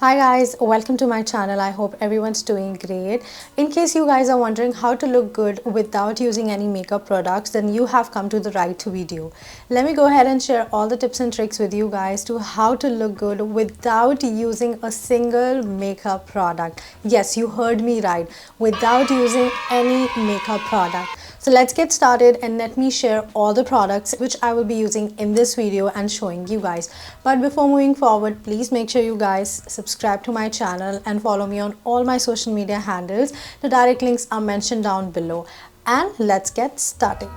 Hi guys, welcome to my channel. I hope everyone's doing great. In case you guys are wondering how to look good without using any makeup products, then you have come to the right video. Let me go ahead and share all the tips and tricks with you guys to how to look good without using a single makeup product. Yes, you heard me right. Without using any makeup product. So let's get started and let me share all the products which I will be using in this video and showing you guys. But before moving forward, please make sure you guys subscribe to my channel and follow me on all my social media handles. The direct links are mentioned down below. And let's get started.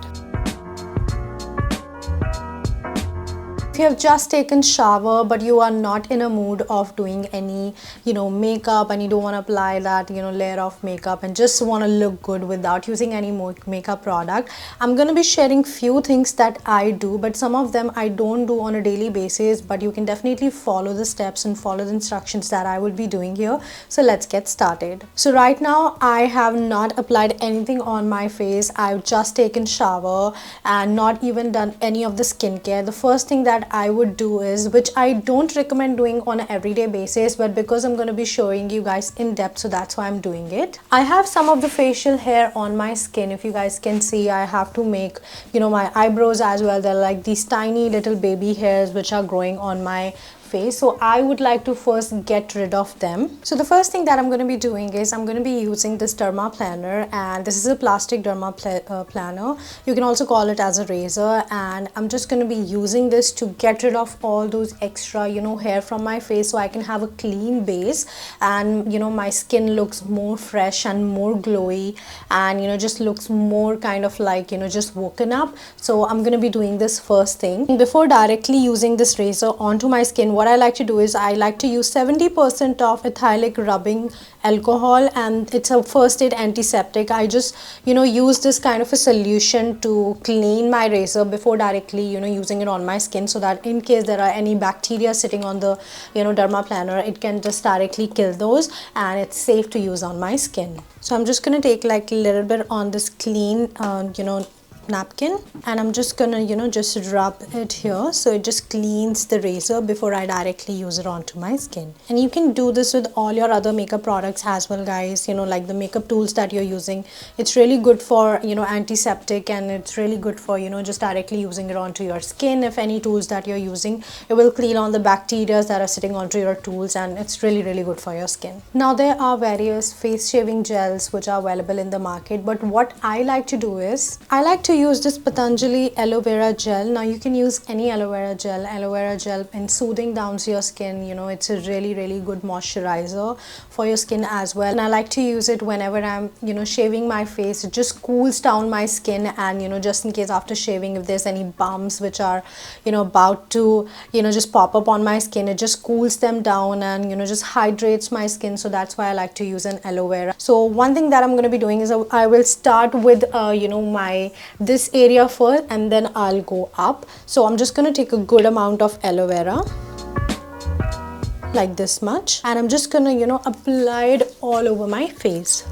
If you have just taken shower but you are not in a mood of doing any makeup and you don't want to apply that layer of makeup and just want to look good without using any more makeup product, I'm going to be sharing few things that I do, but some of them I don't do on a daily basis, but you can definitely follow the steps and follow the instructions that I will be doing here. So let's get started. So right now I have not applied anything on my face. I've just taken shower and not even done any of the skincare. The first thing that I would do is, which I don't recommend doing on an everyday basis, but because I'm going to be showing you guys in depth, so that's why I'm doing it. I have some of the facial hair on my skin. If you guys can see, I have to make my eyebrows as well. They're like these tiny little baby hairs which are growing on my face, so I would like to first get rid of them. So the first thing that I'm going to be doing is I'm going to be using this derma planner, and this is a plastic derma planner. You can also call it as a razor, and I'm just going to be using this to get rid of all those extra hair from my face, so I can have a clean base and my skin looks more fresh and more glowy, and just looks more kind of like just woken up. So I'm going to be doing this first thing. Before directly using this razor onto my skin, what I like to do is I like to use 70% of ethylic rubbing alcohol, and it's a first aid antiseptic. I just use this kind of a solution to clean my razor before directly using it on my skin, so that in case there are any bacteria sitting on the derma planner, it can just directly kill those and it's safe to use on my skin. So I'm just going to take like a little bit on this clean napkin, and I'm just gonna just rub it here so it just cleans the razor before I directly use it onto my skin. And you can do this with all your other makeup products as well, guys. Like the makeup tools that you're using, it's really good for antiseptic, and it's really good for just directly using it onto your skin. If any tools that you're using, it will clean all the bacteria that are sitting onto your tools, and it's really good for your skin. Now there are various face shaving gels which are available in the market, but what I like to do is I like to use this Patanjali aloe vera gel. Now you can use any aloe vera gel in soothing down to your skin. It's a really good moisturizer for your skin as well, and I like to use it whenever I'm shaving my face. It just cools down my skin, and just in case after shaving, if there's any bumps which are about to just pop up on my skin, it just cools them down and just hydrates my skin. So that's why I like to use an aloe vera. So one thing that I'm going to be doing is I will start with this area first, and then I'll go up. So I'm just going to take a good amount of aloe vera, like this much, and I'm just going to apply it all over my face.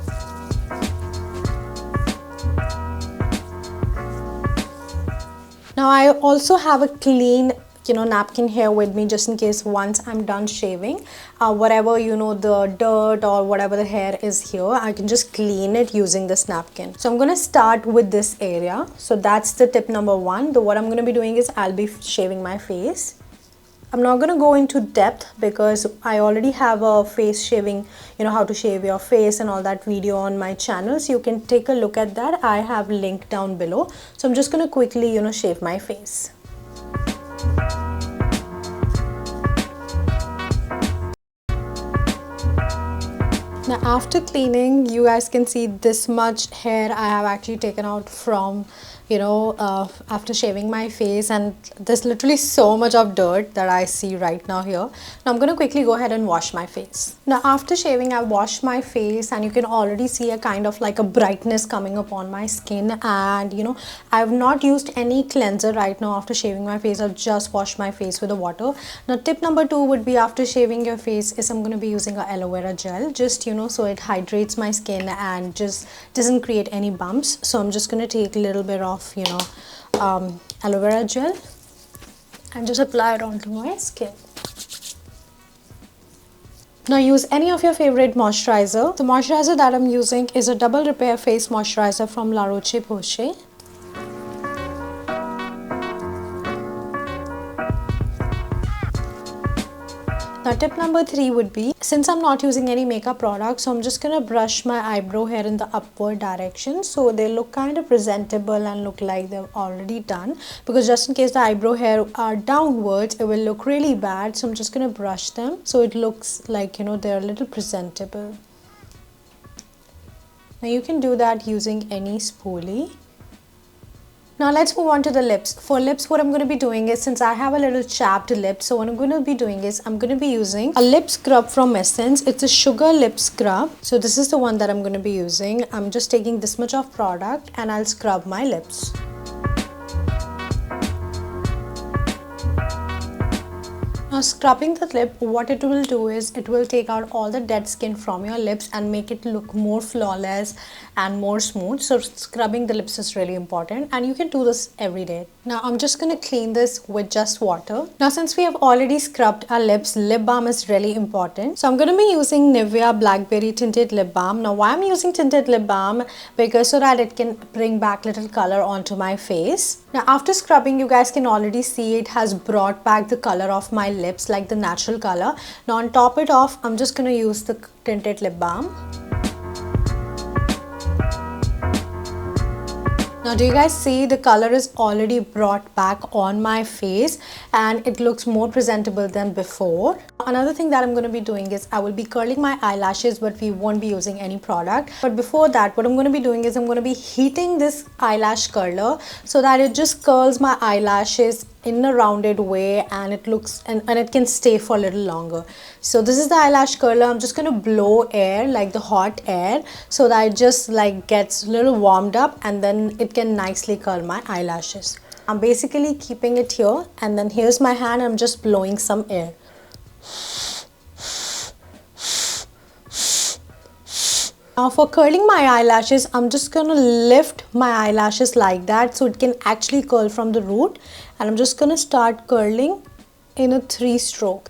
Now I also have a clean napkin here with me, just in case once I'm done shaving, whatever the dirt or whatever the hair is here, I can just clean it using this napkin. So I'm going to start with this area. So that's the tip number one. What I'm going to be doing is I'll be shaving my face. I'm not going to go into depth because I already have a face shaving, how to shave your face and all that video on my channel, so you can take a look at that. I have linked down below. So I'm just going to quickly shave my face. Now after cleaning, you guys can see this much hair I have actually taken out from after shaving my face, and there's literally so much of dirt that I see right now here. Now I'm going to quickly go ahead and wash my face. Now after shaving, I washed my face, and you can already see a kind of like a brightness coming up on my skin, and I've not used any cleanser right now after shaving my face. I've just washed my face with the water. Now tip number two would be, after shaving your face, is I'm going to be using a aloe vera gel, just so it hydrates my skin and just doesn't create any bumps. So I'm just going to take a little bit of aloe vera gel and just apply it onto my skin. Now use any of your favorite moisturizer. The moisturizer that I'm using is a double repair face moisturizer from La Roche-Posay. Now tip number 3 would be, since I'm not using any makeup products, so I'm just gonna brush my eyebrow hair in the upward direction so they look kind of presentable and look like they're already done, because just in case the eyebrow hair are downwards, it will look really bad. So I'm just gonna brush them so it looks like, you know, they're a little presentable. Now you can do that using any spoolie. Now let's move on to the lips. For lips, what I'm going to be doing is, since I have a little chapped lip, so what I'm going to be doing is I'm going to be using a lip scrub from Essence. It's a sugar lip scrub. So this is the one that I'm going to be using. I'm just taking this much of product and I'll scrub my lips. Now scrubbing the lip, what it will do is it will take out all the dead skin from your lips and make it look more flawless and more smooth. So scrubbing the lips is really important, and you can do this every day. Now I'm just going to clean this with just water. Now since we have already scrubbed our lips, lip balm is really important. So I'm going to be using Nivea Blackberry Tinted Lip Balm. Now why I'm using tinted lip balm? Because so that it can bring back little color onto my face. Now after scrubbing, you guys can already see it has brought back the color of my lips, like the natural color. Now on top it off, I'm just going to use the tinted lip balm. Now do you guys see the color is already brought back on my face and it looks more presentable than before. Another thing that I'm going to be doing is I will be curling my eyelashes, but we won't be using any product. But before that, what I'm going to be doing is I'm going to be heating this eyelash curler so that it just curls my eyelashes in a rounded way and it looks and it can stay for a little longer. So this is the eyelash curler. I'm just going to blow air, like the hot air, so that it just like gets a little warmed up and then it can nicely curl my eyelashes. I'm basically keeping it here, and then here's my hand. I'm just blowing some air. Now for curling my eyelashes, I'm just gonna lift my eyelashes like that so it can actually curl from the root, and I'm just gonna start curling in a 3-stroke.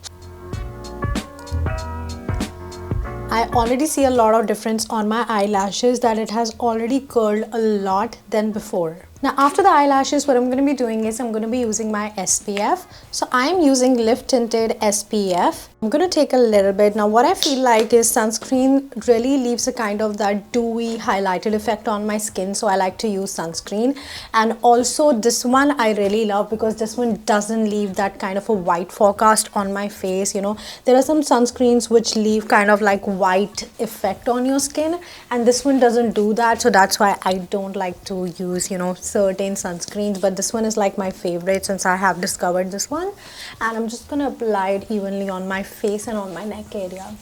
I already see a lot of difference on my eyelashes, that it has already curled a lot than before. Now after the eyelashes, what I'm going to be doing is I'm going to be using my SPF. So I'm using Lift Tinted SPF. I'm going to take a little bit. Now what I feel like is sunscreen really leaves a kind of that dewy highlighted effect on my skin. So I like to use sunscreen. And also this one I really love because this one doesn't leave that kind of a white forecast on my face. You know, there are some sunscreens which leave kind of like white effect on your skin, and this one doesn't do that. So that's why I don't like to use, you know, certain sunscreens, but this one is like my favorite since I have discovered this one. And I'm just gonna apply it evenly on my face and on my neck area.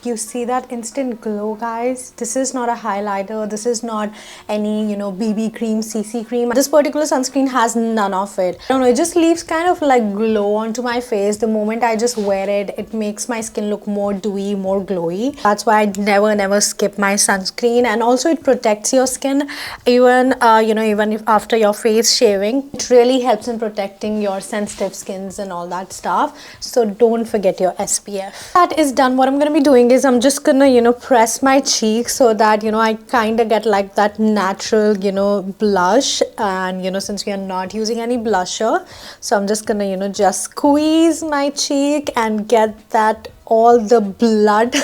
You see that instant glow, guys? This is not a highlighter, this is not any, you know, BB cream, CC cream. This particular sunscreen has none of it. I don't know, it just leaves kind of like glow onto my face. The moment I just wear it, it makes my skin look more dewy, more glowy. That's why I never skip my sunscreen. And also it protects your skin even you know, even if after your face shaving. It really helps in protecting your sensitive skins and all that stuff. So don't forget your SPF. That is done. What I'm going to be doing is I'm just gonna, you know, press my cheeks so that, you know, I kind of get like that natural, you know, blush. And you know, since we are not using any blusher, so I'm just gonna, you know, just squeeze my cheek and get that all the blood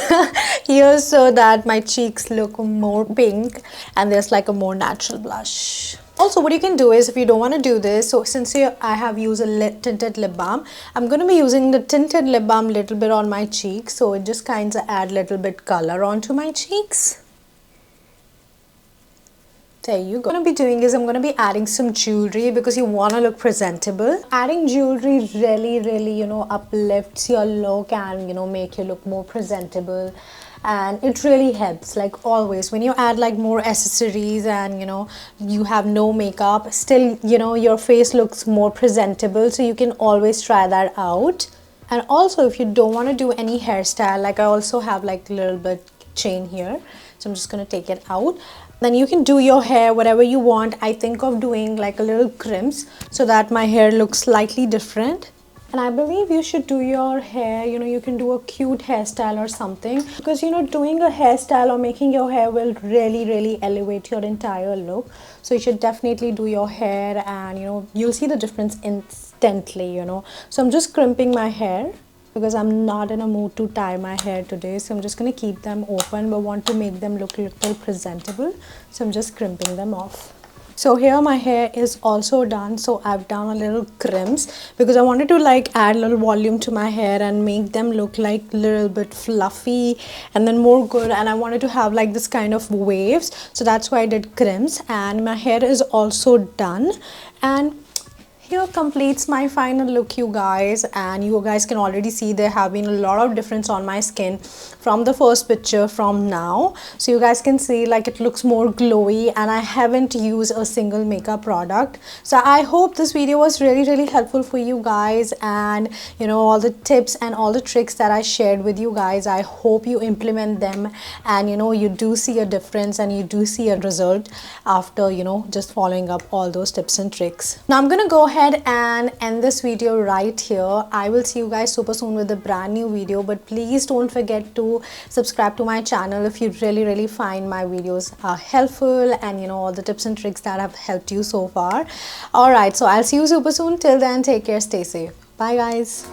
here so that my cheeks look more pink and there's like a more natural blush. Also, what you can do is, if you don't want to do this, so since I have used a tinted lip balm, I'm going to be using the tinted lip balm a little bit on my cheeks, so it just kind of add a little bit color onto my cheeks. There you go. What I'm going to be doing is I'm going to be adding some jewelry because you want to look presentable. Adding jewelry really, you know, uplifts your look and, you know, make you look more presentable. And it really helps, like always when you add like more accessories and, you know, you have no makeup, still, you know, your face looks more presentable. So you can always try that out. And also if you don't want to do any hairstyle, like I also have like a little bit chain here, so I'm just going to take it out. Then you can do your hair whatever you want. I think of doing like a little crimps so that my hair looks slightly different. And I believe you should do your hair, you know, you can do a cute hairstyle or something, because you know, doing a hairstyle or making your hair will really elevate your entire look. So you should definitely do your hair, and you know, you'll see the difference instantly, you know. So I'm just crimping my hair because I'm not in a mood to tie my hair today, so I'm just going to keep them open but want to make them look a little presentable, so I'm just crimping them off. So here my hair is also done, so I've done a little crimps because I wanted to like add a little volume to my hair and make them look like a little bit fluffy and then more good, and I wanted to have like this kind of waves, so that's why I did crimps. And my hair is also done, and here completes my final look, you guys. And you guys can already see there have been a lot of difference on my skin from the first picture from now. So you guys can see like it looks more glowy, and I haven't used a single makeup product. So I hope this video was really helpful for you guys, and you know, all the tips and all the tricks that I shared with you guys, I hope you implement them, and you know, you do see a difference and you do see a result after, you know, just following up all those tips and tricks. Now I'm gonna go ahead and end this video right here. I will see you guys super soon with a brand new video, but please don't forget to subscribe to my channel if you really find my videos helpful, and you know, all the tips and tricks that have helped you so far. All right, so I'll see you super soon. Till then, take care, stay safe. Bye guys.